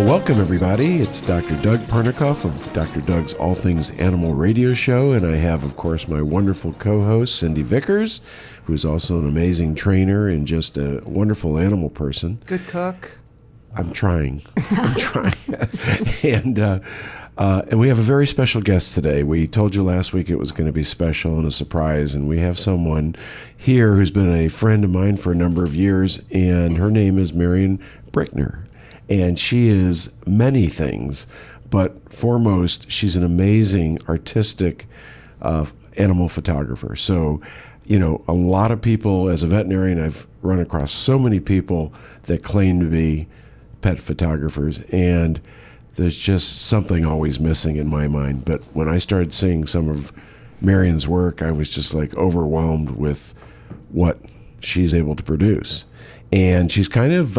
Welcome, everybody. It's Dr. Doug Pernikoff of Dr. Doug's All Things Animal Radio Show, and I have, of course, my wonderful co-host, Cindy Vickers, who's also an amazing trainer and just a wonderful animal person. Good cook. I'm trying. And we have a very special guest today. We told you last week it was going to be special and a surprise, and we have someone here who's been a friend of mine for a number of years, and her name is Marian Brickner. And she is many things, but foremost, she's an amazing artistic animal photographer. So, you know, a lot of people, as a veterinarian, I've run across so many people that claim to be pet photographers, and there's just something always missing in my mind. But when I started seeing some of Marian's work, I was just like overwhelmed with what she's able to produce. And she's kind of,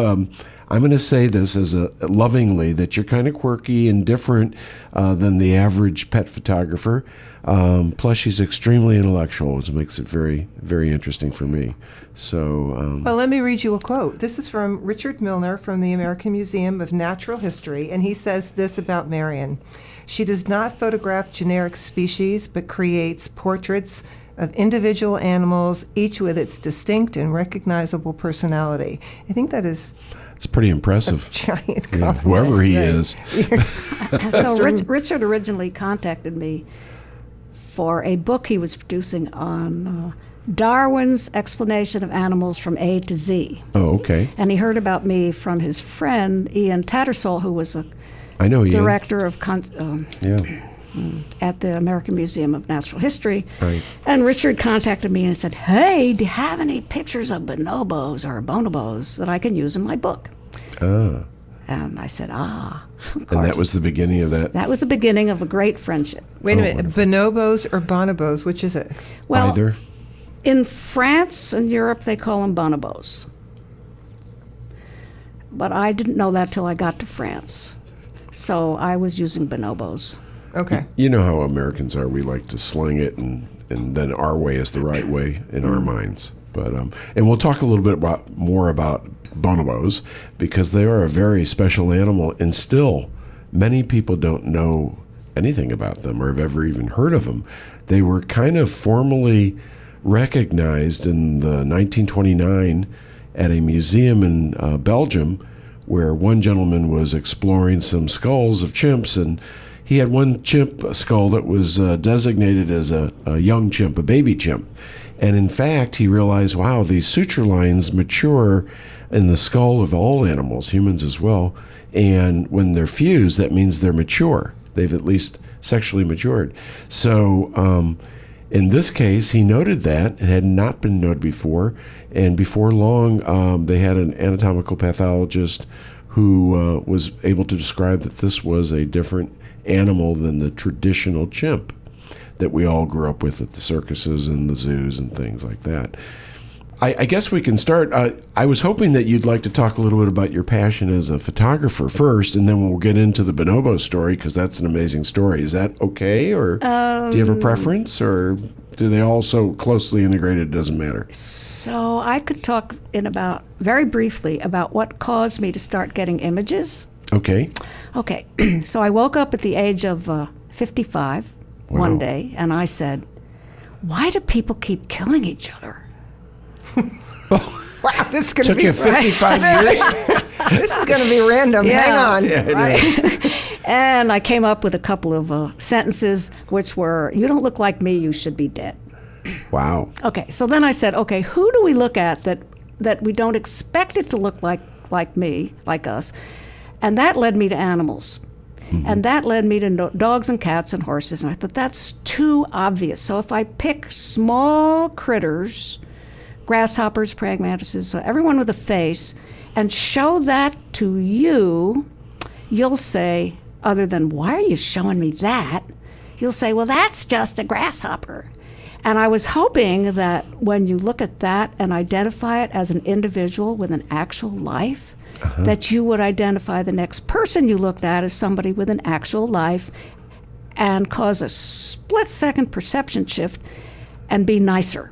I'm going to say this as lovingly, that you're kind of quirky and different than the average pet photographer. Plus, she's extremely intellectual, which makes it very, very interesting for me. So, well, let me read you a quote. This is from Richard Milner from the American Museum of Natural History, and he says this about Marian. She does not photograph generic species, but creates portraits of individual animals, each with its distinct and recognizable personality. I think that is... It's pretty impressive. A giant compliment. Yeah, whoever he is. So Richard originally contacted me for a book he was producing on Darwin's explanation of animals from A to Z. Oh, okay. And he heard about me from his friend Ian Tattersall, who was a director of at the American Museum of Natural History. Right. And Richard contacted me and said, "Hey, do you have any pictures of bonobos or bonobos that I can use in my book?" And I said, of course. And that was the beginning of that? That was the beginning of a great friendship. Wait a minute, bonobos or bonobos, which is it? Well, either. In France and Europe, they call them bonobos. But I didn't know that till I got to France. So I was using bonobos. Okay. You know how Americans are. We like to slang it, and then our way is the right way in our minds. But and we'll talk a little bit more about bonobos, because they are a very special animal, and still many people don't know anything about them or have ever even heard of them. They were kind of formally recognized in the 1929 at a museum in Belgium, where one gentleman was exploring some skulls of chimps, and he had one chimp skull that was designated as a young chimp, a baby chimp. And in fact, he realized, wow, these suture lines mature in the skull of all animals, humans as well. And when they're fused, that means they're mature. They've at least sexually matured. So in this case, he noted that. It had not been noted before. And before long, they had an anatomical pathologist who was able to describe that this was a different animal than the traditional chimp that we all grew up with at the circuses and the zoos and things like that. I guess we can start. I was hoping that you'd like to talk a little bit about your passion as a photographer first, and then we'll get into the bonobo story, because that's an amazing story. Is that okay, or do you have a preference, or do they all so closely integrated it doesn't matter? So I could talk very briefly about what caused me to start getting images. Okay. Okay. So I woke up at the age of 55 one day, and I said, "Why do people keep killing each other?" Wow, this is going to Took be you 55 years. This is going to be random. Yeah. Hang on. Yeah, Right. And I came up with a couple of sentences, which were, "You don't look like me, you should be dead." Wow. Okay, so then I said, okay, who do we look at that we don't expect it to look like me, like us? And that led me to animals. Mm-hmm. And that led me to dogs and cats and horses. And I thought, that's too obvious. So if I pick small critters, grasshoppers, praying mantises, so everyone with a face, and show that to you, you'll say, other than, "Why are you showing me that?" You'll say, "Well, that's just a grasshopper." And I was hoping that when you look at that and identify it as an individual with an actual life, that you would identify the next person you looked at as somebody with an actual life and cause a split-second perception shift and be nicer.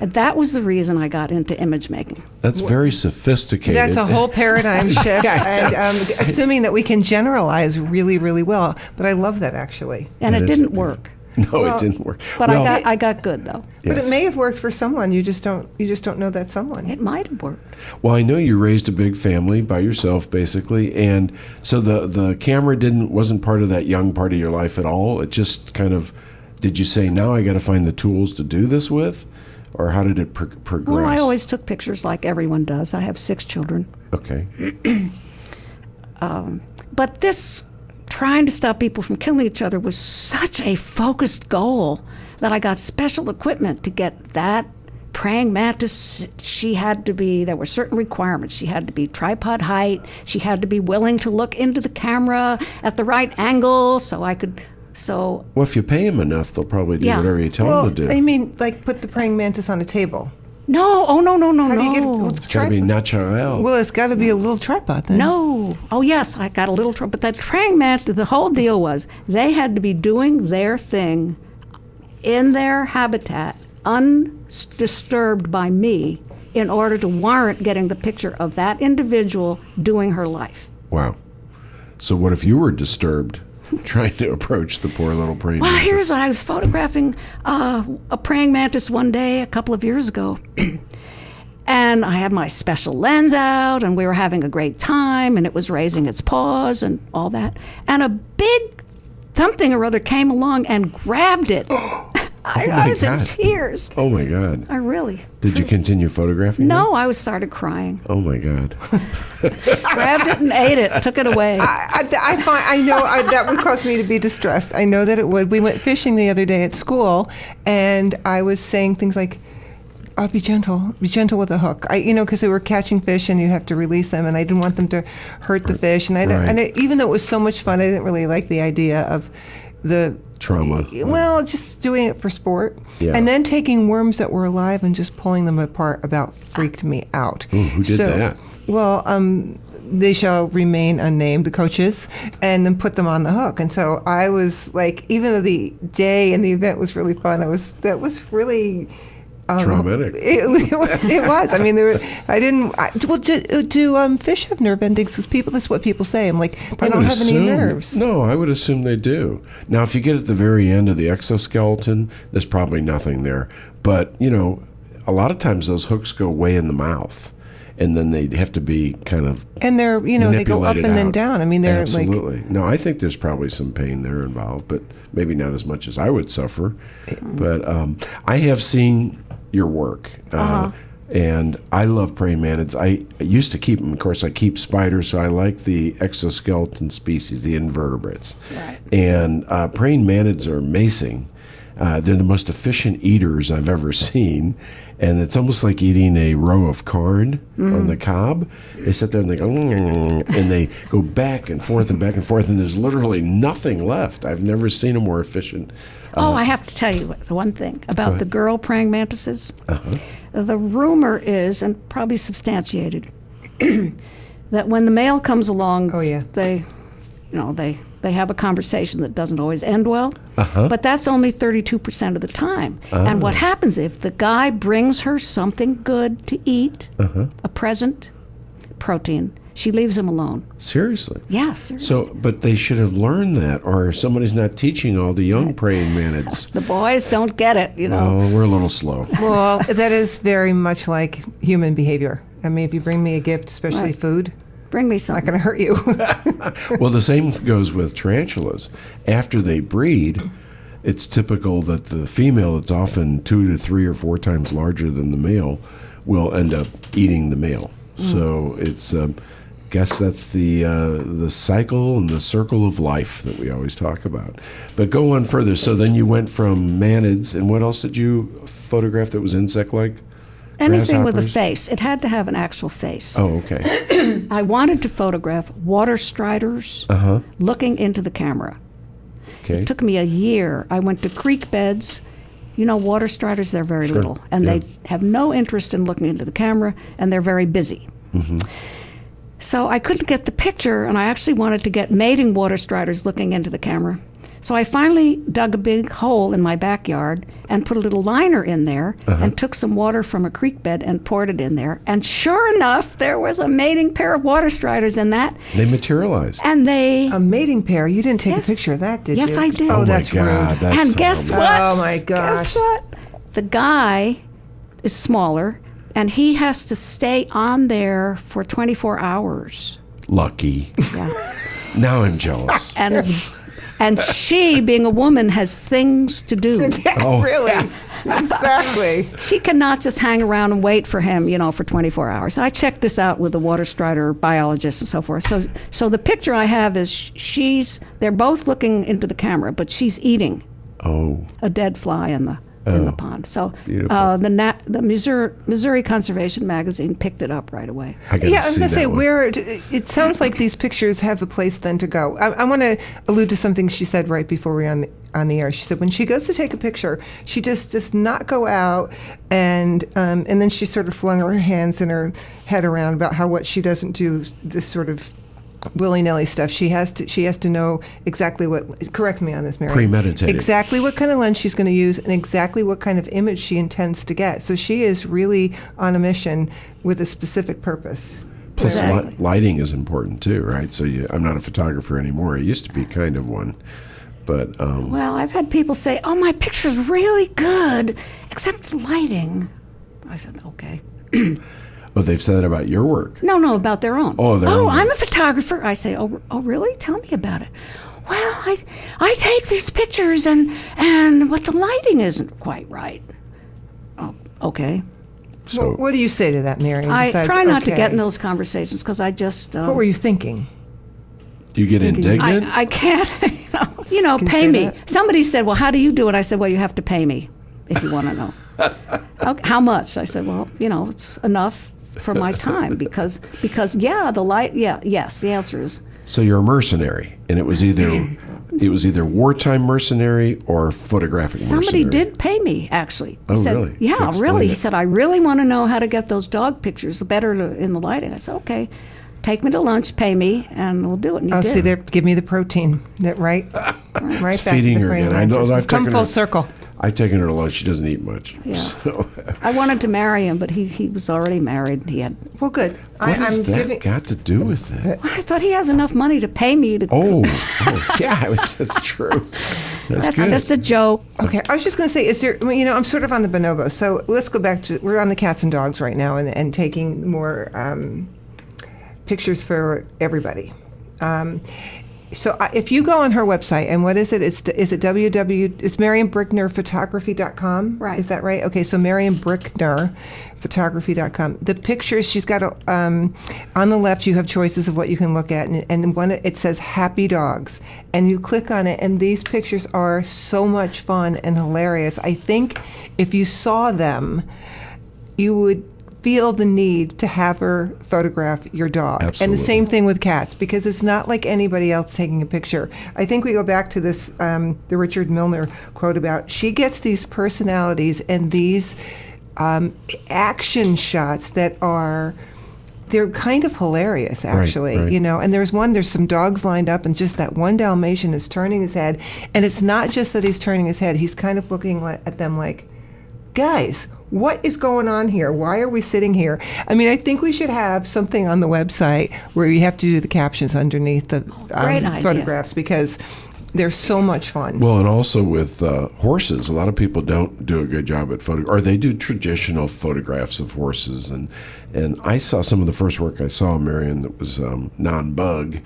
And that was the reason I got into image making. That's very sophisticated. That's a whole paradigm shift, and assuming that we can generalize really, really well. But I love that, actually. And That it is- didn't work. No, it didn't work. But Well, I got good, though. But yes. it may have worked for someone. You just don't know that someone. It might have worked. Well, I know you raised a big family by yourself, basically, and so the camera wasn't part of that young part of your life at all. It just kind of, did you say, now I got to find the tools to do this with, or how did it progress? Well, I always took pictures like everyone does. I have 6 children. Okay. But this trying to stop people from killing each other was such a focused goal that I got special equipment to get that praying mantis. There were certain requirements. She had to be tripod height. She had to be willing to look into the camera at the right angle so I could. So Well, if you pay them enough, they'll probably do Yeah. whatever you tell Well, them to do. I mean, like put the praying mantis on a table. no, oh no, How do you get it? Well, no. it's It's got to be natural. Well, it's got to be a little tripod then. No. Oh, yes, I got a little trouble. But that praying mantis, the whole deal was they had to be doing their thing in their habitat, undisturbed by me, in order to warrant getting the picture of that individual doing her life. Wow. So what if you were disturbed trying to approach the poor little praying Well, mantis? here's what I was photographing a praying mantis one day a couple of years ago. And I had my special lens out, and we were having a great time, and it was raising its paws and all that. And a big something or other came along and grabbed it. I my was in God. tears. Oh my God. I really. Did you continue photographing? No, I started crying. Oh my God. Grabbed it and ate it, took it away. I know that would cause me to be distressed. I know that it would. We went fishing the other day at school, and I was saying things like, "Oh, be gentle with a hook." Because they were catching fish, and you have to release them, and I didn't want them to hurt the fish. Even though it was so much fun, I didn't really like the idea of the Trauma. Well, just doing it for sport, Yeah. and then taking worms that were alive and just pulling them apart about freaked me out. Ooh, who did that? Well, they shall remain unnamed, the coaches, and then put them on the hook. And so I was like, even though the day and the event was really fun, that was really Traumatic. It was. I mean, do fish have nerve endings? Because that's what people say. I'm like, they I don't would have assume, any nerves. No, I would assume they do. Now, if you get at the very end of the exoskeleton, there's probably nothing there. But, a lot of times those hooks go way in the mouth, and then they have to be kind of And they're, they go up manipulated and then out. down. I mean, they're like. Absolutely. No, I think there's probably some pain there involved, but maybe not as much as I would suffer. But I have seen your work. And I love praying mantids. I used to keep them. Of course, I keep spiders, so I like the exoskeleton species, the invertebrates. Right. And praying mantids are amazing. They're the most efficient eaters I've ever seen. And it's almost like eating a row of corn on the cob. They sit there and they go, and they go back and forth, and there's literally nothing left. I've never seen a more efficient. I have to tell you one thing about the girl praying mantises. The rumor is, and probably substantiated, that when the male comes along, they have a conversation that doesn't always end well. But that's only 32% of the time. And what happens if the guy brings her something good to eat, a present, protein, she leaves him alone. Seriously? Yeah, seriously. So, but they should have learned that, or somebody's not teaching all the young praying mantids. The boys don't get it, Oh, we're a little slow. Well, that is very much like human behavior. I mean, if you bring me a gift, especially Right. food, Bring me not something. going to hurt you. Well, the same goes with tarantulas. After they breed, it's typical that the female, that's often 2 to 3 or 4 times larger than the male, will end up eating the male. So it's, guess that's the cycle and the circle of life that we always talk about. But go on further. So then you went from mantids, and what else did you photograph that was insect-like? Anything with a Grasshoppers? face. It had to have an actual face. Oh, okay. I wanted to photograph water striders looking into the camera. Okay. It took me a year. I went to creek beds. Water striders, they're very little. And Yeah. they have no interest in looking into the camera, and they're very busy. So I couldn't get the picture, and I actually wanted to get mating water striders looking into the camera. So I finally dug a big hole in my backyard and put a little liner in there and took some water from a creek bed and poured it in there. And sure enough, there was a mating pair of water striders in that. They materialized. And they... A mating pair. You didn't take Yes. a picture of that, did you? Yes, I did. Oh, my that's God, rude. that's and guess horrible. what? Oh, my gosh. Guess what? The guy is smaller, and he has to stay on there for 24 hours. Lucky. Yeah. Now I'm jealous. And she, being a woman, has things to do. Oh. Really? Exactly. She cannot just hang around and wait for him, for 24 hours. I checked this out with the water strider biologist and so forth. So the picture I have is they're both looking into the camera, but she's eating Oh. a dead fly in the pond. So Beautiful. the Missouri Conservation Magazine picked it up right away. I gotta Yeah, I was see going to that say, one. it sounds like these pictures have a place then to go. I want to allude to something she said right before we were on the air. She said when she goes to take a picture, she just does not go out and then she sort of flung her hands and her head around about what she doesn't do this sort of willy-nilly stuff. She has to know exactly what, correct me on this, Mary. Premeditated. Exactly what kind of lens she's going to use and exactly what kind of image she intends to get. So she is really on a mission with a specific purpose. Plus, Exactly. lighting is important too, right? So I'm not a photographer anymore. I used to be kind of one. But Well, I've had people say, "Oh, my picture's really good, except the lighting." I said, "Okay." they've said that about your work. No, about their own. Oh, their own. I'm a photographer. I say, "Oh, really? Tell me about it." Well, I take these pictures but the lighting isn't quite right. Oh, okay. So What do you say to that, Mary? I besides, try not to okay? get in those conversations because I just What were you thinking? do you get indignant? I can't. Can you Pay say me. that? Somebody said, "Well, how do you do it?" I said, "Well, you have to pay me if you want to know." Okay, how much? I said, "Well, it's enough for my time because the light. Yes. The answer is So you're a mercenary, and it was either wartime mercenary or photographic somebody mercenary. did pay me actually." He Oh, said, really? To Yeah, explain really. He it. said, "I really want to know how to get those dog pictures better in the lighting." I said, "Okay, take me to lunch, pay me, and we'll do it." And he Oh, did. see, there, give me the protein. That right back to feeding the her brain again. I know lenses. I've Come taken full her- circle. I've taken her to lunch. She doesn't eat much. Yeah. So, I wanted to marry him, but he was already married. He had. Well, good. what has I'm that giving. got to do with it? I thought he has enough money to pay me to. Oh, yeah, that's true. That's good. just a joke. Okay, I was just going to say, is there? I'm sort of on the bonobo, so let's go back to. We're on the cats and dogs right now, and taking more pictures for everybody. So if you go on her website, and what is it? It's MarianBricknerPhotography.com? Right. Is that right? Okay, so MarianBricknerPhotography.com. The pictures she's got on the left, you have choices of what you can look at, and one it says "Happy Dogs," and you click on it, and these pictures are so much fun and hilarious. I think if you saw them, you would feel the need to have her photograph your dog. And Absolutely. the same thing with cats, because it's not like anybody else taking a picture. I think we go back to this, the Richard Milner quote about, she gets these personalities and these action shots that they're kind of hilarious, actually, right. And there's some dogs lined up, and just that one Dalmatian is turning his head, and it's not just that he's turning his head, he's kind of looking at them like, guys, what is going on here? Why are we sitting here? I mean, I think we should have something on the website where you have to do the captions underneath the Great idea. photographs, because they're so much fun. Well, and also with horses, a lot of people don't do a good job at or they do traditional photographs of horses, and I saw some of the first work I saw, Marian, that was non-bug,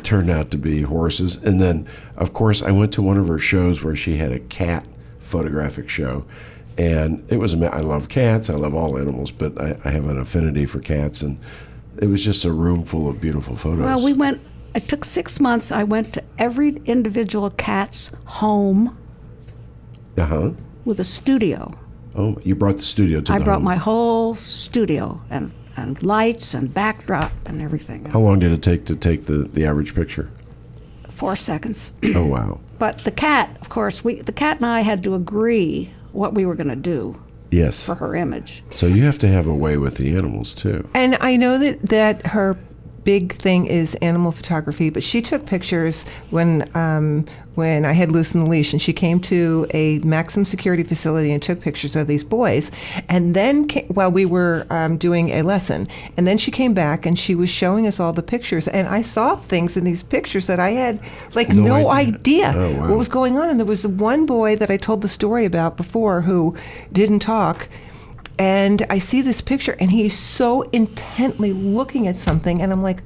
turned out to be horses, and then of course I went to one of her shows where she had a cat photographic show. And it was, I love cats, I love all animals, but I have an affinity for cats, and it was just a room full of beautiful photos. Well, it took 6 months. I went to every individual cat's home Uh-huh. with a studio. Oh, you brought the studio to I the brought home. my whole studio and lights and backdrop and everything. How long did it take to take the average picture? 4 seconds. Oh, wow. But the cat, of course, the cat and I had to agree what we were going to do Yes. for her image. So you have to have a way with the animals, too. And I know that her big thing is animal photography, but she took pictures when when I had loosened the leash, and she came to a maximum security facility and took pictures of these boys. And then, while we were doing a lesson, and then she came back and she was showing us all the pictures. And I saw things in these pictures that I had no idea Oh, wow. what was going on. And there was one boy that I told the story about before who didn't talk. And I see this picture, and he's so intently looking at something, and I'm like,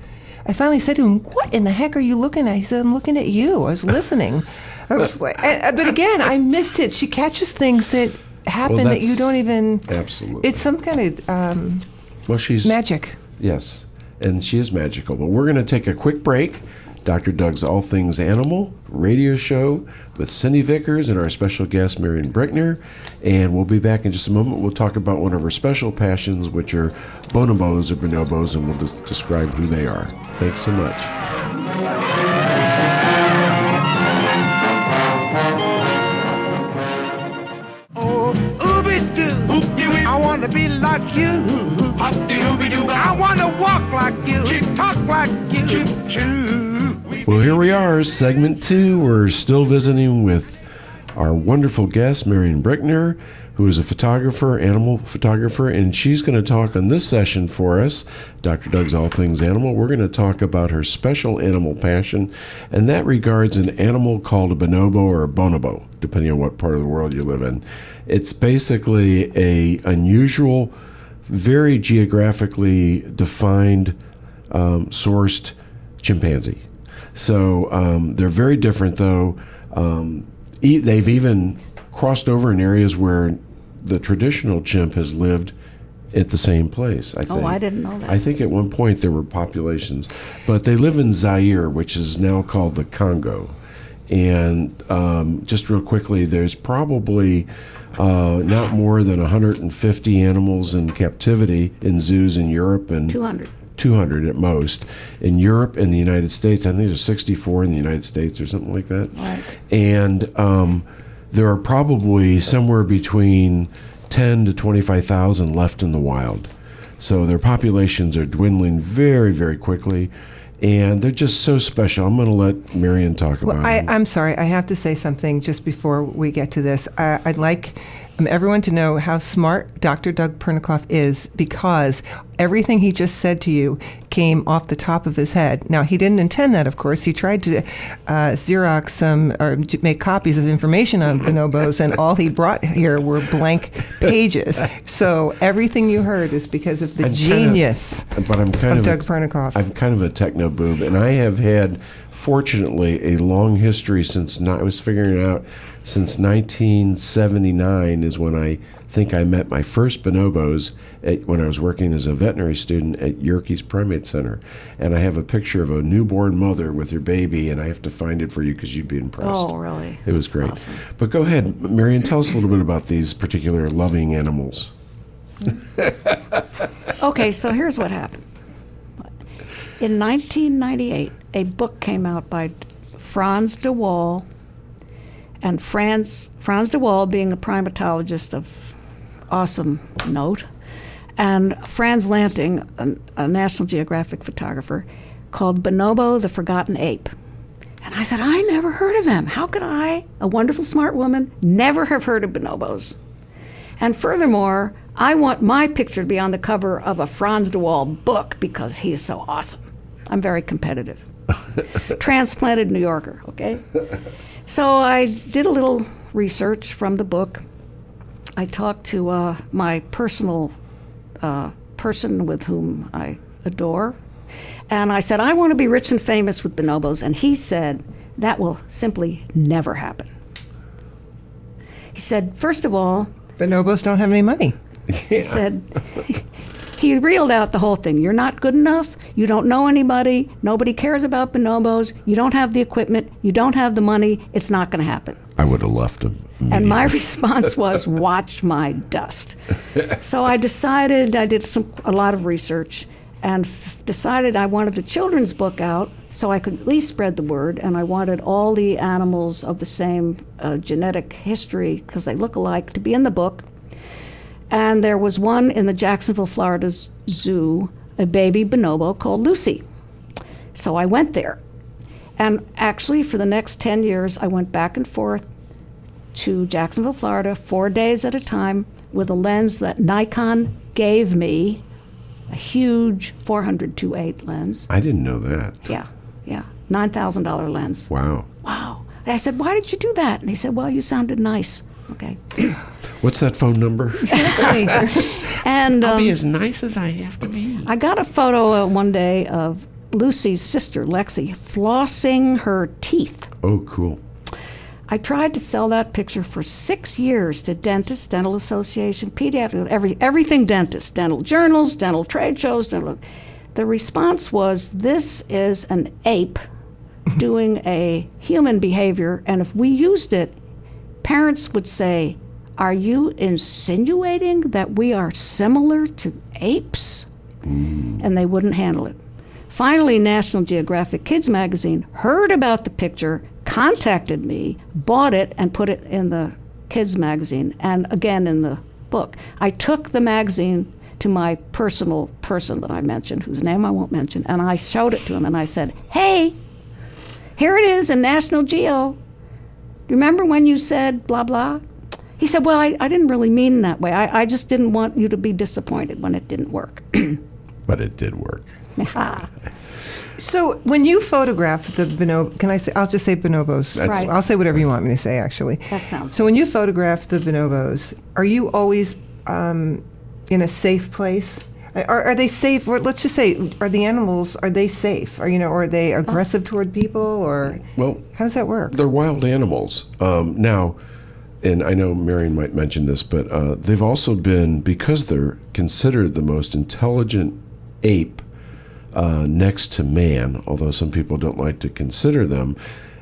I finally said to him, "What in the heck are you looking at?" He said, "I'm looking at you. I was listening." I was like, but again, I missed it. She catches things that happen that you don't even. Absolutely. It's some kind of Well, she's magic. Yes, and she is magical. But we're going to take a quick break. Dr. Doug's All Things Animal radio show with Cindy Vickers and our special guest, Marian Brickner. And we'll be back in just a moment. We'll talk about one of her special passions, which are bonobos or bonobos, and we'll describe who they are. Thanks so much. Oh, ooby-doo, I want to be like you. I want to walk like you, talk like you. Well, here we are, segment 2. We're still visiting with our wonderful guest, Marian Brickner, who is a photographer, animal photographer, and she's going to talk on this session for us, Dr. Doug's All Things Animal. We're going to talk about her special animal passion, and that regards an animal called a bonobo or a bonobo, depending on what part of the world you live in. It's basically a unusual, very geographically defined, sourced chimpanzee. So they're very different, though. They've even crossed over in areas where the traditional chimp has lived at the same place, I think. Oh, I didn't know that. I think at one point there were populations. But they live in Zaire, which is now called the Congo. And just real quickly, there's probably not more than 150 animals in captivity in zoos in Europe and 200 at most. In Europe and the United States, I think there's 64 in the United States or something like that. Right. And there are probably somewhere between 10 to 25,000 left in the wild. So their populations are dwindling very, very quickly. And they're just so special. I'm going to let Marian talk about it. I'm sorry. I have to say something just before we get to this. I'd like everyone to know how smart Dr. Doug Pernikoff is, because everything he just said to you came off the top of his head. Now, he didn't intend that, of course. He tried to Xerox some or make copies of information on bonobos, and all he brought here were blank pages. So everything you heard is because of the genius of Doug Pernikoff. I'm kind of a techno boob, and I have had, fortunately, a long history since I was figuring it out. Since 1979 is when I think I met my first bonobos when I was working as a veterinary student at Yerkes Primate Center. And I have a picture of a newborn mother with her baby, and I have to find it for you because you'd be impressed. Oh, really? It was That's great. awesome. But go ahead, Marian, tell us a little bit about these particular loving animals. Okay, so here's what happened. In 1998, a book came out by Frans de Waal, and Frans de Waal being a primatologist of awesome note, and Frans Lanting, a National Geographic photographer, called Bonobo the Forgotten Ape. And I said, I never heard of them. How could I, a wonderful smart woman, never have heard of bonobos? And furthermore, I want my picture to be on the cover of a Frans de Waal book because he is so awesome. I'm very competitive. Transplanted New Yorker, okay? So I did a little research from the book. I talked to my personal person with whom I adore, and I said, I want to be rich and famous with bonobos. And he said, that will simply never happen. He said, first of all, bonobos don't have any money. he said, he reeled out the whole thing. You're not good enough. You don't know anybody. Nobody cares about bonobos. You don't have the equipment. You don't have the money. It's not going to happen. I would have left him And my response was, watch my dust. So I decided, I did a lot of research, and decided I wanted a children's book out so I could at least spread the word, and I wanted all the animals of the same genetic history, because they look alike, to be in the book. And there was one in the Jacksonville, Florida zoo, a baby bonobo called Lucy. So I went there. And actually, for the next 10 years, I went back and forth to Jacksonville, Florida, 4 days at a time with a lens that Nikon gave me, a huge 400-2.8 lens. I didn't know that. Yeah, $9,000 lens. Wow. Wow. And I said, why did you do that? And he said, well, you sounded nice. Okay. What's that phone number? And I'll be as nice as I have to be. I got a photo one day of Lucy's sister, Lexi, flossing her teeth. Oh, cool. I tried to sell that picture for 6 years to dentists, dental association, pediatric, everything dentists, dental journals, dental trade shows. The response was, this is an ape doing a human behavior, and if we used it, parents would say, are you insinuating that we are similar to apes? And they wouldn't handle it. Finally, National Geographic Kids magazine heard about the picture, contacted me, bought it, and put it in the kids magazine, and again in the book. I took the magazine to my personal person that I mentioned, whose name I won't mention, and I showed it to him, and I said, hey, here it is in National Geo. Do you remember when you said blah, blah? He said, well, I didn't really mean that way. I just didn't want you to be disappointed when it didn't work. But it did work. So when you photograph the bonobo, can I say? I'll just say bonobos. Right. I'll say whatever you want me to say. Actually, That sounds So when you photograph the bonobos, are you always in a safe place? Are they safe? Or let's just say, are the animals? Are they safe? Or are they aggressive toward people? Or Well, how does that work? they're wild animals. Now, and I know Marian might mention this, but they've also been, because they're considered the most intelligent ape next to man, although some people don't like to consider them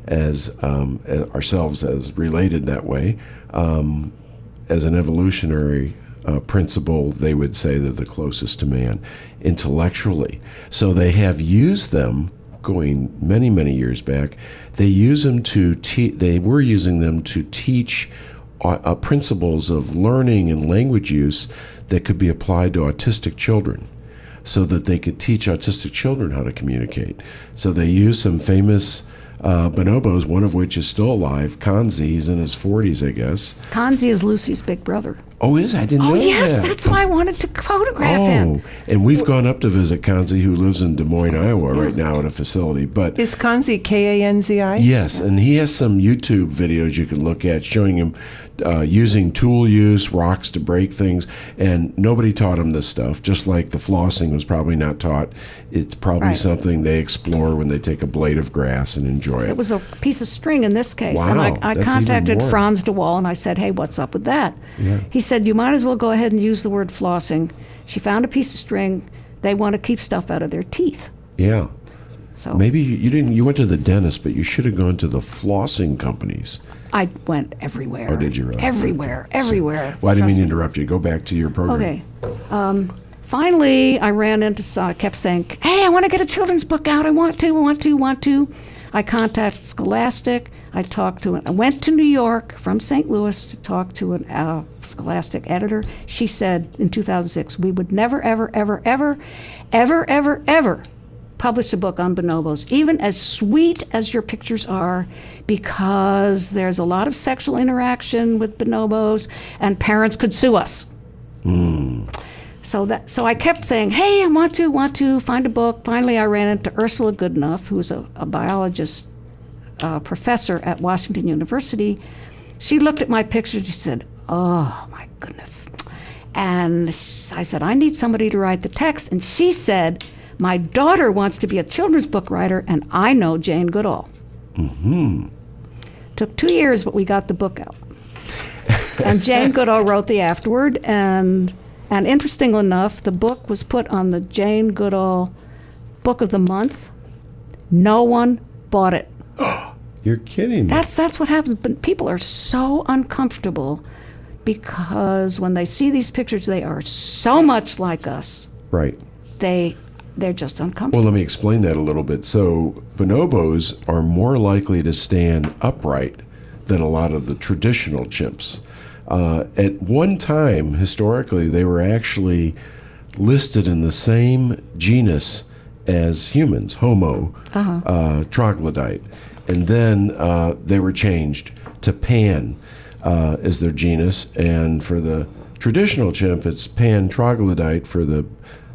as ourselves as related that way, as an evolutionary principle, they would say they're the closest to man intellectually. So they have used them going many, many years back. They use them to they were using them to teach principles of learning and language use that could be applied to autistic children, so that they could teach autistic children how to communicate. So they use some famous bonobos, one of which is still alive, Kanzi. He's in his 40s, I guess. Kanzi is Lucy's big brother. Oh, is? I didn't know Yes, that. that's why I wanted to photograph him. And we've gone up to visit Kanzi, who lives in Des Moines, Iowa, right now at a facility. But Is Kanzi Kanzi? yes, and he has some YouTube videos you can look at showing him using tool use, rocks to break things, and nobody taught him this stuff, just like the flossing was probably not taught. It's probably Right. something they explore when they take a blade of grass and enjoy it. It was a piece of string in this case. Wow, And I that's even contacted more. Franz DeWall and I said, hey, what's up with that? He said, you might as well go ahead and use the word flossing. She found a piece of string. They want to keep stuff out of their teeth. Yeah. So Maybe you didn't. You went to the dentist, but you should have gone to the flossing companies. I went everywhere. Oh, did you really? Everywhere. Well, I didn't Trust mean to interrupt you. Go back to your program. Okay. Finally, I ran into I kept saying, hey, I want to get a children's book out. I want to. I contacted Scholastic. I went to New York from St. Louis to talk to a Scholastic editor. She said in 2006, we would never, ever, ever, ever, ever, ever, ever publish a book on bonobos, even as sweet as your pictures are, because there's a lot of sexual interaction with bonobos, and parents could sue us. So I kept saying, hey, I want to find a book. Finally, I ran into Ursula Goodenough, who's a biologist professor at Washington University. She looked at my picture and she said, oh, my goodness. And I said, I need somebody to write the text. And she said, my daughter wants to be a children's book writer, and I know Jane Goodall. Took 2 years, but we got the book out. And Jane Goodall wrote the afterword, and interestingly enough, the book was put on the Jane Goodall Book of the Month. No one bought it. You're kidding me. That's what happens. But people are so uncomfortable because when they see these pictures, they are so much like us. Right. They're just uncomfortable. Well, let me explain that a little bit. So bonobos are more likely to stand upright than a lot of the traditional chimps. At one time, historically, they were actually listed in the same genus as humans, Homo, troglodyte. And then they were changed to Pan as their genus. And for the traditional chimp, it's Pan troglodyte. For the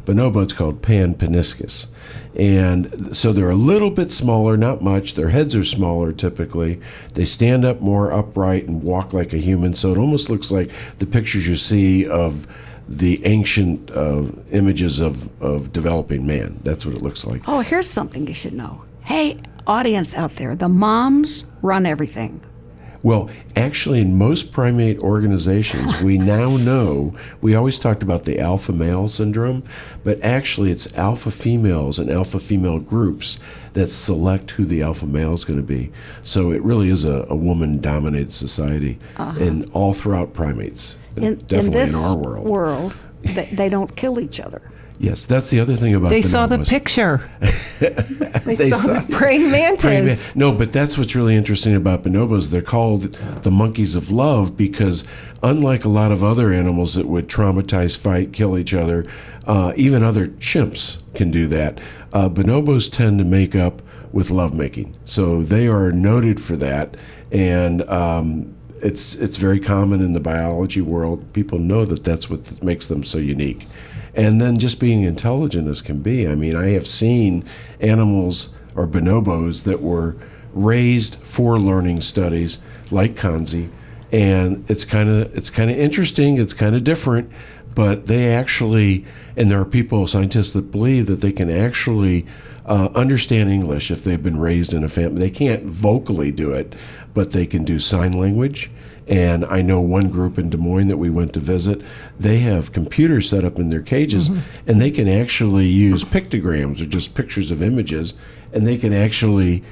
bonobo, it's called Pan peniscus. And so they're a little bit smaller, not much. Their heads are smaller typically. They stand up more upright and walk like a human. So it almost looks like the pictures you see of the ancient images of developing man. That's what it looks like. Oh, here's something you should know. Hey, audience out there, the moms run everything. Well, actually, in most primate organizations, we now know, we always talked about the alpha male syndrome, but actually it's alpha females and alpha female groups that select who the alpha male is going to be. So it really is a woman-dominated society, and all throughout primates, and definitely in this in our world. They don't kill each other. Yes, that's the other thing about They saw the bonobos. picture. They saw the praying Praying mantis. No, but that's what's really interesting about bonobos. They're called the monkeys of love because unlike a lot of other animals that would traumatize, fight, kill each other, even other chimps can do that. Bonobos tend to make up with lovemaking. So they are noted for that. And it's very common in the biology world. People know that that's what makes them so unique. And then just being intelligent as can be. I mean, I have seen animals or bonobos that were raised for learning studies, like Kanzi, and it's kind of interesting. It's kind of different, but they actually, and there are people, scientists, that believe that they can actually understand English if they've been raised in a family. They can't vocally do it, but they can do sign language. And I know one group in Des Moines that we went to visit, they have computers set up in their cages, and they can actually use pictograms or just pictures of images, and they can actually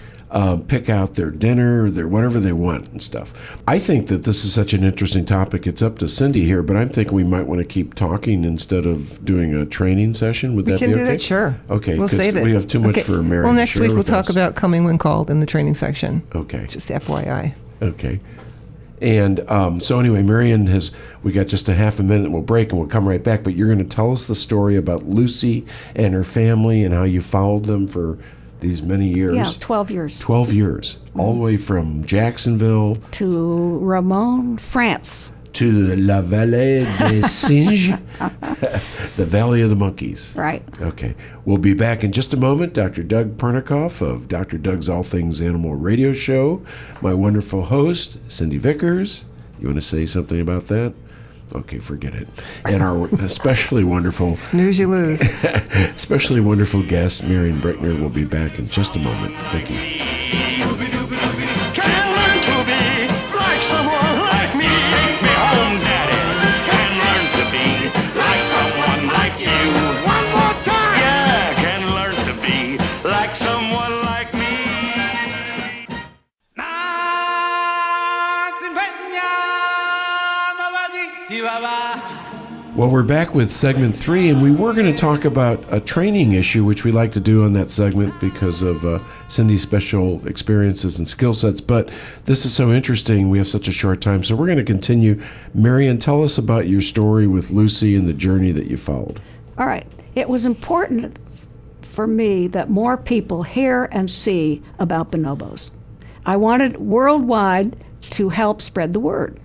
pick out their dinner or their whatever they want and stuff. I think that this is such an interesting topic. It's up to Cindy here, but I'm thinking we might want to keep talking instead of doing a training session. Would that be okay? We can do that, sure. Okay, We'll 'cause save it. we have too much for Marian Well, to next share week we'll with talk us. about coming when called in the training section. Okay. Just FYI. Okay. And so anyway, Marian we got just a half a minute and we'll break and we'll come right back. But you're going to tell us the story about Lucy and her family and how you followed them for these many years. Yeah, 12 years. 12 years. All the way from Jacksonville To Ramon, France. to La Vallée des Singes, the Valley of the Monkeys. Right. Okay. We'll be back in just a moment. Dr. Doug Pernikoff of Dr. Doug's All Things Animal Radio Show. My wonderful host, Cindy Vickers. You want to say something about that? Okay, forget it. And our especially wonderful, Snooze, you lose. especially wonderful guest, Marian Brickner, will be back in just a moment. Thank you. Can I learn to be like someone like me? Take me home, Daddy. Can learn to be like someone like you. One more time. Yeah, can learn to be like someone like me. Well, we're back with segment 3, and we were going to talk about a training issue, which we like to do on that segment because of Cindy's special experiences and skill sets. But this is so interesting. We have such a short time, so we're going to continue. Marian, tell us about your story with Lucy and the journey that you followed. All right. It was important for me that more people hear and see about bonobos. I wanted worldwide to help spread the word.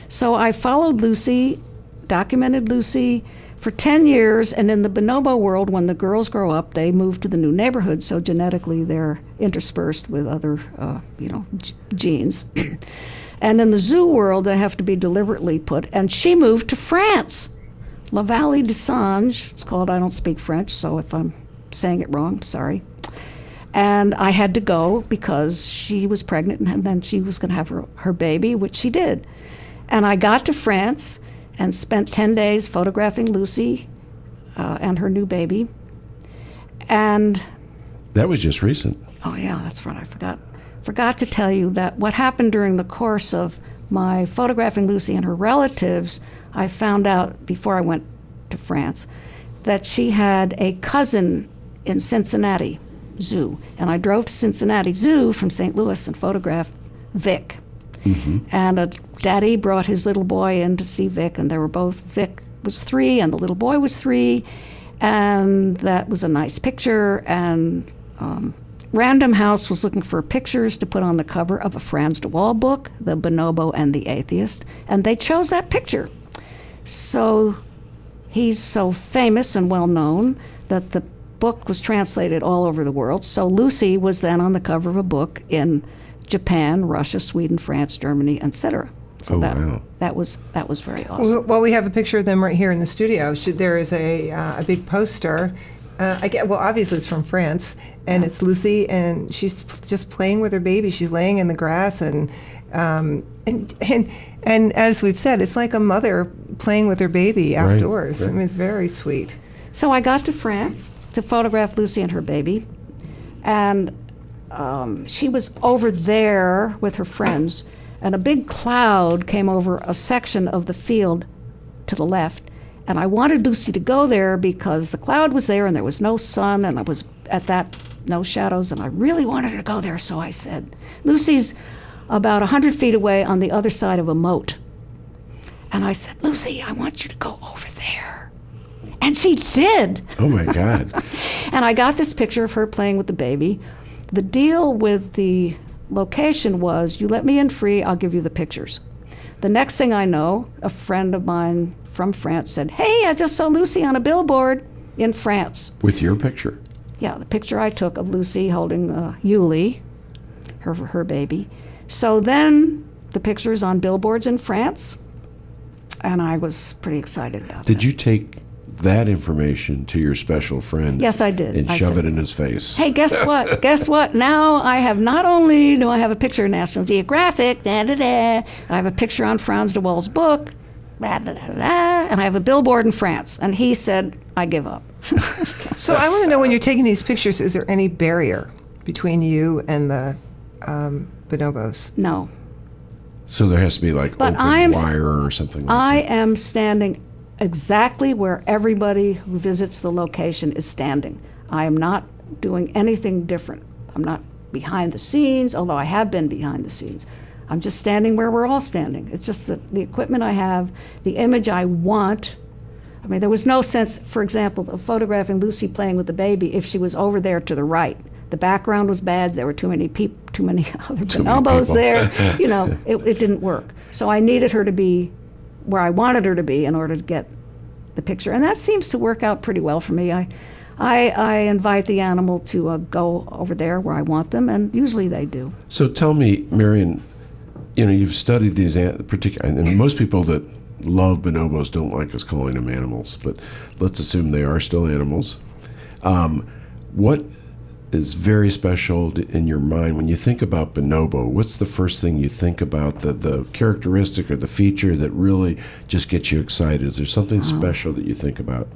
So I followed Lucy, documented Lucy for 10 years, and in the bonobo world, when the girls grow up, they move to the new neighborhood, so genetically they're interspersed with other, genes. And in the zoo world, they have to be deliberately put, and she moved to France. La Vallée des Singes, it's called. I don't speak French, so if I'm saying it wrong, sorry. And I had to go because she was pregnant, and then she was going to have her baby, which she did. And I got to France and spent 10 days photographing Lucy and her new baby. And That was just recent. oh yeah, that's right, I forgot to tell you that what happened during the course of my photographing Lucy and her relatives, I found out before I went to France that she had a cousin in Cincinnati Zoo. And I drove to Cincinnati Zoo from St. Louis and photographed Vic. And a daddy brought his little boy in to see Vic, and they were both, Vic was 3 and the little boy was 3. And that was a nice picture. And Random House was looking for pictures to put on the cover of a Frans de Waal book, The Bonobo and the Atheist, and they chose that picture. So he's so famous and well known that the book was translated all over the world. So Lucy was then on the cover of a book in Japan, Russia, Sweden, France, Germany, etc. So wow. that was very awesome. Well, we have a picture of them right here in the studio. There is a big poster. Obviously it's from France, and it's Lucy, and she's just playing with her baby. She's laying in the grass, and as we've said, it's like a mother playing with her baby outdoors. Right. I mean, it's very sweet. So I got to France to photograph Lucy and her baby, and she was over there with her friends, and a big cloud came over a section of the field to the left. And I wanted Lucy to go there because the cloud was there and there was no sun, and I was at that, no shadows, and I really wanted her to go there. So I said, Lucy's about 100 feet away on the other side of a moat. And I said, Lucy, I want you to go over there. And she did. Oh my God. And I got this picture of her playing with the baby. The deal with the location was, you let me in free, I'll give you the pictures. The next thing I know, a friend of mine from France said, hey, I just saw Lucy on a billboard in France. With your picture? Yeah, the picture I took of Lucy holding Yuli, her baby. So then the picture is on billboards in France, and I was pretty excited about that. Did you take that information to your special friend? Yes, I did. And I shove said, it in his face? Hey, guess what? Guess what? Now I have, not only do I have a picture of National Geographic, I have a picture on Frans de Waal's book, and I have a billboard in France. And he said, I give up. So I want to know, when you're taking these pictures, is there any barrier between you and the bonobos? No. So there has to be like But open wire or something like I that? am standing exactly where everybody who visits the location is standing. I am not doing anything different. I'm not behind the scenes, although I have been behind the scenes. I'm just standing where we're all standing. It's just that the equipment I have, the image I want. I mean, there was no sense, for example, of photographing Lucy playing with the baby if she was over there to the right. The background was bad. There were too many other bonobos there. You know, it didn't work. So I needed her to be where I wanted her to be in order to get the picture. And that seems to work out pretty well for me. I invite the animal to go over there where I want them, and usually they do. So tell me, Marian, you know, you've studied these particular, and most people that love bonobos don't like us calling them animals, but let's assume they are still animals. What is very special in your mind when you think about bonobo? What's the first thing you think about, the characteristic or the feature that really just gets you excited? Is there something special that you think about?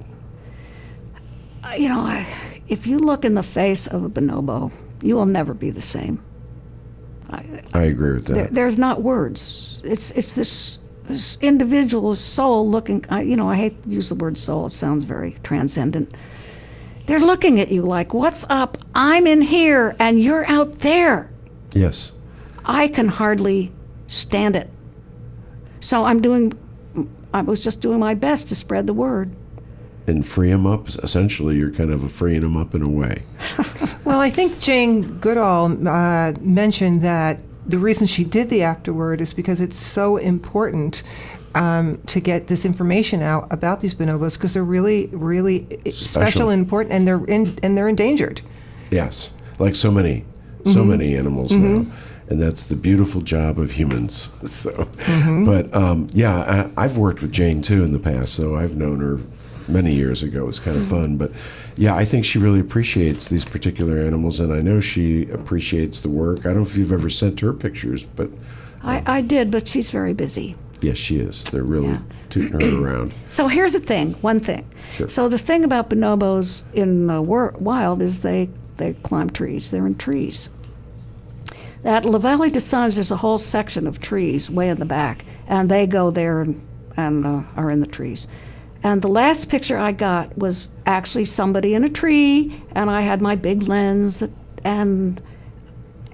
You know, if you look in the face of a bonobo, you will never be the same. I agree with that. There's not words. It's this individual soul looking. I hate to use the word soul. It sounds very transcendent. They're looking at you like, what's up? I'm in here and you're out there. Yes. I can hardly stand it. So I was just doing my best to spread the word. And free them up, essentially, you're kind of freeing them up in a way. Well, I think Jane Goodall mentioned that the reason she did the afterword is because it's so important to get this information out about these bonobos, because they're really, really special and important, and they're endangered. Yes, like so many animals now, and that's the beautiful job of humans. So, but I've worked with Jane too in the past, so I've known her many years ago. It was kind of fun, but yeah, I think she really appreciates these particular animals, and I know she appreciates the work. I don't know if you've ever sent her pictures, but I did, but she's very busy. Yes, she is. They're really tooting her around. So here's one thing. Sure. So the thing about bonobos in the wild is they climb trees. They're in trees. At La Vallée des Singes, there's a whole section of trees way in the back, and they go there and are in the trees. And the last picture I got was actually somebody in a tree, and I had my big lens, and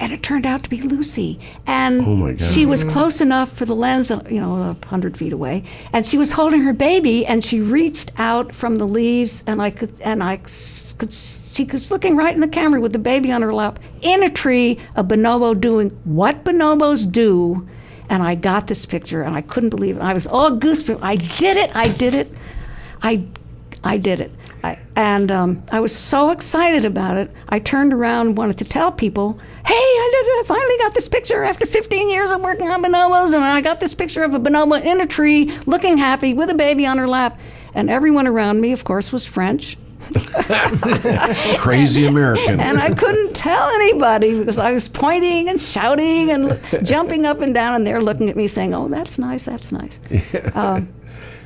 and it turned out to be Lucy. And Oh, my God. she was close enough for the lens, 100 feet away, and she was holding her baby, and she reached out from the leaves, and she was looking right in the camera with the baby on her lap in a tree, a bonobo doing what bonobos do. And I got this picture, and I couldn't believe it. I was all goosebumps. I did it. I did it. I was so excited about it. I turned around and wanted to tell people, hey, I finally got this picture after 15 years of working on bonobos, and I got this picture of a bonobo in a tree, looking happy, with a baby on her lap. And everyone around me, of course, was French. Crazy American. And I couldn't tell anybody because I was pointing and shouting and jumping up and down, and they're looking at me saying, oh, that's nice, that's nice.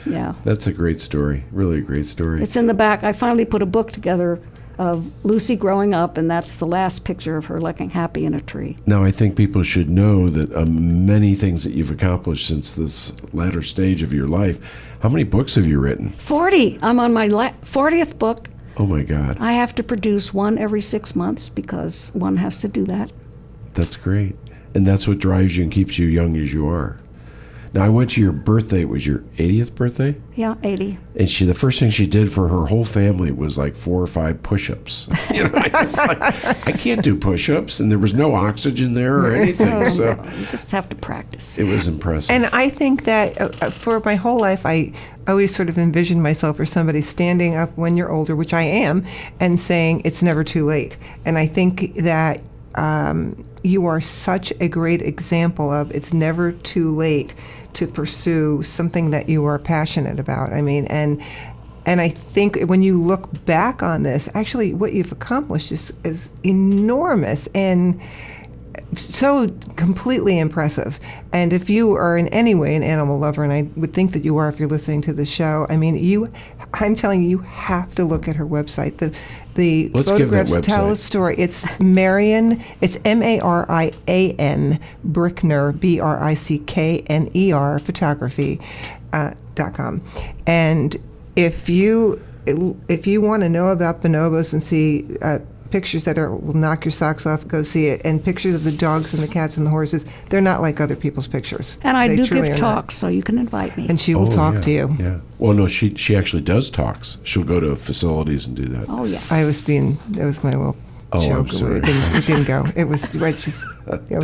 Yeah. That's a great story. Really a great story. It's in the back. I finally put a book together of Lucy growing up, and that's the last picture of her looking happy in a tree. Now, I think people should know that many things that you've accomplished since this latter stage of your life. How many books have you written? 40. I'm on my 40th book. Oh, my God. I have to produce one every 6 months because one has to do that. That's great. And that's what drives you and keeps you young as you are. Now, I went to your birthday. It was your 80th birthday? Yeah, 80. And the first thing she did for her whole family was like 4 or 5 push-ups. I can't do push-ups, and there was no oxygen there or anything. So You just have to practice. it was impressive. And I think that for my whole life, I always sort of envisioned myself as somebody standing up when you're older, which I am, and saying it's never too late. And I think that you are such a great example of it's never too late to pursue something that you are passionate about. I mean, and I think when you look back on this, actually what you've accomplished is enormous and so completely impressive. And if you are in any way an animal lover, and I would think that you are if you're listening to the show, I mean, I'm telling you have to look at her website. The Let's give that photographs tell website. a story. It's Marian, it's Marian Brickner, Brickner, photography.com. And if you want to know about bonobos and see pictures that will knock your socks off, go see it. And pictures of the dogs and the cats and the horses, they're not like other people's pictures. And I They do truly give are not. talks, so you can invite me. And she will talk to you. Yeah. Well, no, she actually does talks. She'll go to facilities and do that. Oh, yeah. That was my little Oh, I'm joke. sorry. It didn't go. I was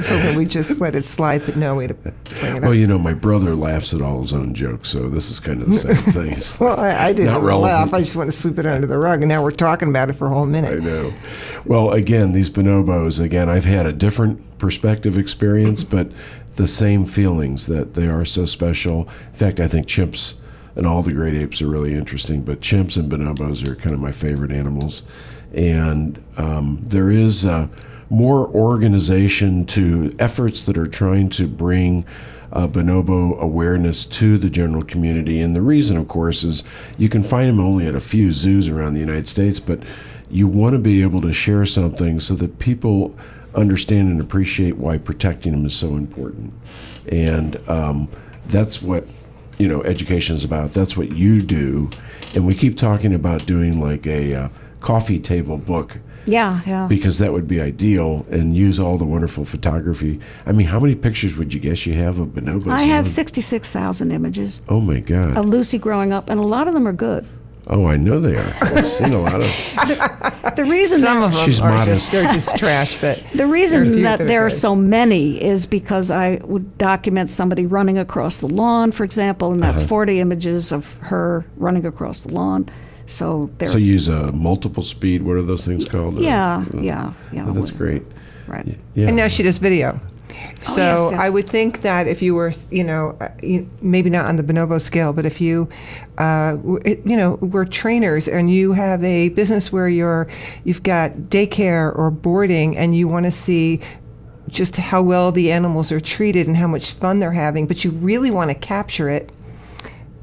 hoping we'd just let it slide, but no, we'd bring it up. Well, my brother laughs at all his own jokes, so this is kind of the same thing. It's Well, I didn't not laugh. relevant. I just want to sweep it under the rug, and now we're talking about it for a whole minute. I know. Well, again, these bonobos, I've had a different perspective experience, but the same feelings that they are so special. In fact, I think chimps and all the great apes are really interesting, but chimps and bonobos are kind of my favorite animals. And there is more organization to efforts that are trying to bring bonobo awareness to the general community. And the reason, of course, is you can find them only at a few zoos around the United States, but you want to be able to share something so that people understand and appreciate why protecting them is so important. And that's what education is about. That's what you do. And we keep talking about doing like a coffee table book, Yeah. because that would be ideal, and use all the wonderful photography. I mean, how many pictures would you guess you have of bonobos? I have 66,000 images Oh my God. of Lucy growing up, and a lot of them are good. Oh, I know they are. I've seen a lot of. The reason Some of them She's are modest. they're just trash, but The there are a reason few that that are there are good. so many is because I would document somebody running across the lawn, for example, and that's 40 images of her running across the lawn. So there. So you use a multiple speed. What are those things called? Yeah. Oh, that's great. Right. Yeah. And now she does video. So yes. I would think that if you were, maybe not on the bonobo scale, but if you, were trainers and you have a business where you've got daycare or boarding, and you want to see just how well the animals are treated and how much fun they're having, but you really want to capture it,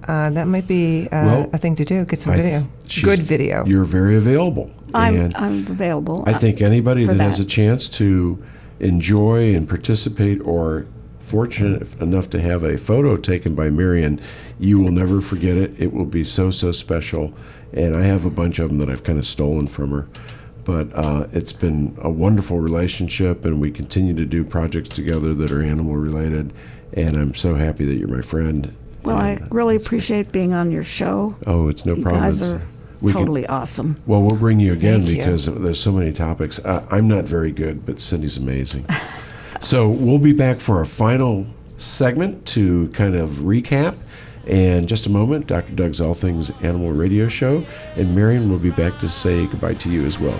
that might be a thing to do. Get some video, good video. You're very available. I'm And available. I think anybody for that has that. a chance to enjoy and participate, or fortunate enough to have a photo taken by Marian, you will never forget it. It will be so special. And I have a bunch of them that I've kind of stolen from her. But it's been a wonderful relationship, and we continue to do projects together that are animal related. And I'm so happy that you're my friend. Well, I really appreciate being on your show. Oh, it's no You problem. guys are We can- totally awesome. Well, we'll bring you again Thank you. because there's so many topics. I'm not very good, but Cindy's amazing. So we'll be back for our final segment to kind of recap. And just a moment, Dr. Doug's All Things Animal Radio Show, and Marian will be back to say goodbye to you as well.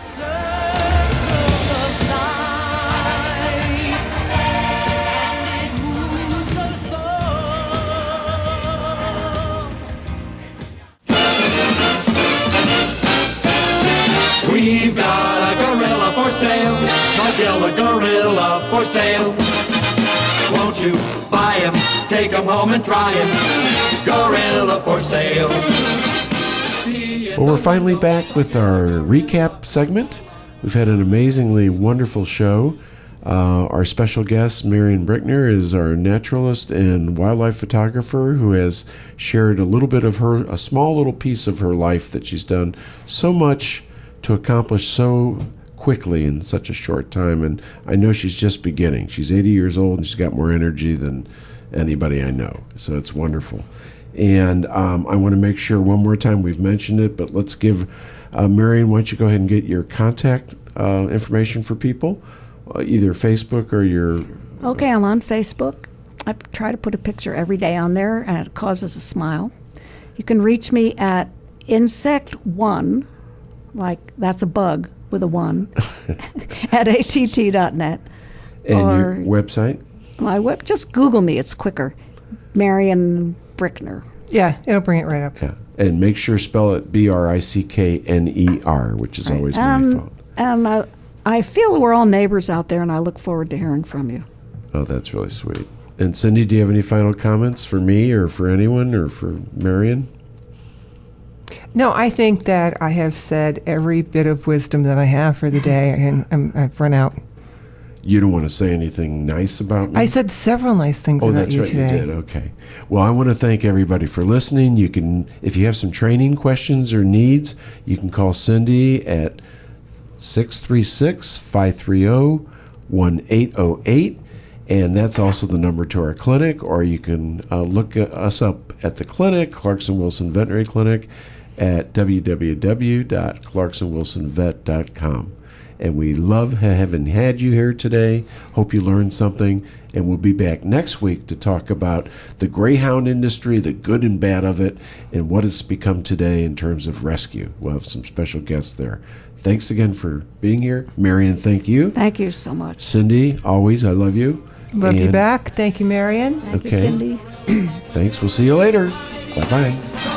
We've got a gorilla for sale, Godzilla gorilla for sale. Won't you buy him, take him home and try him, gorilla for sale. Well, we're finally back with our recap segment. We've had an amazingly wonderful show. Our special guest, Marian Brickner, is our naturalist and wildlife photographer who has shared a little bit of a small little piece of her life that she's done so much to accomplish so quickly in such a short time. And I know she's just beginning. She's 80 years old and she's got more energy than anybody I know. So it's wonderful. And I want to make sure one more time we've mentioned it, but let's give Marian, why don't you go ahead and get your contact information for people, either Facebook or your... Okay, I'm on Facebook. I try to put a picture every day on there, and it causes a smile. You can reach me at insect1, like that's a bug with a 1, at att.net. And or your website? my web, just Google me, it's quicker. Marian Brickner. Yeah, it'll bring it right up. Yeah. And make sure spell it Brickner, which is always my fault. And I feel we're all neighbors out there, and I look forward to hearing from you. Oh, that's really sweet. And Cindy, do you have any final comments for me or for anyone or for Marian? No, I think that I have said every bit of wisdom that I have for the day, and I've run out. You don't want to say anything nice about me? I said several nice things Oh, about that's you right, today. you did. Okay. Well, I want to thank everybody for listening. You can, if you have some training questions or needs, you can call Cindy at 636-530-1808, and that's also the number to our clinic. Or you can look us up at the clinic, Clarkson Wilson Veterinary Clinic, at www.clarksonwilsonvet.com. And we love having had you here today. Hope you learned something. And we'll be back next week to talk about the greyhound industry, the good and bad of it, and what it's become today in terms of rescue. We'll have some special guests there. Thanks again for being here. Marian, thank you. Thank you so much. Cindy, always, I love you. Love you And- back. Thank you, Marian. Thank you, Okay. Cindy. Thanks. We'll see you later. Bye-bye.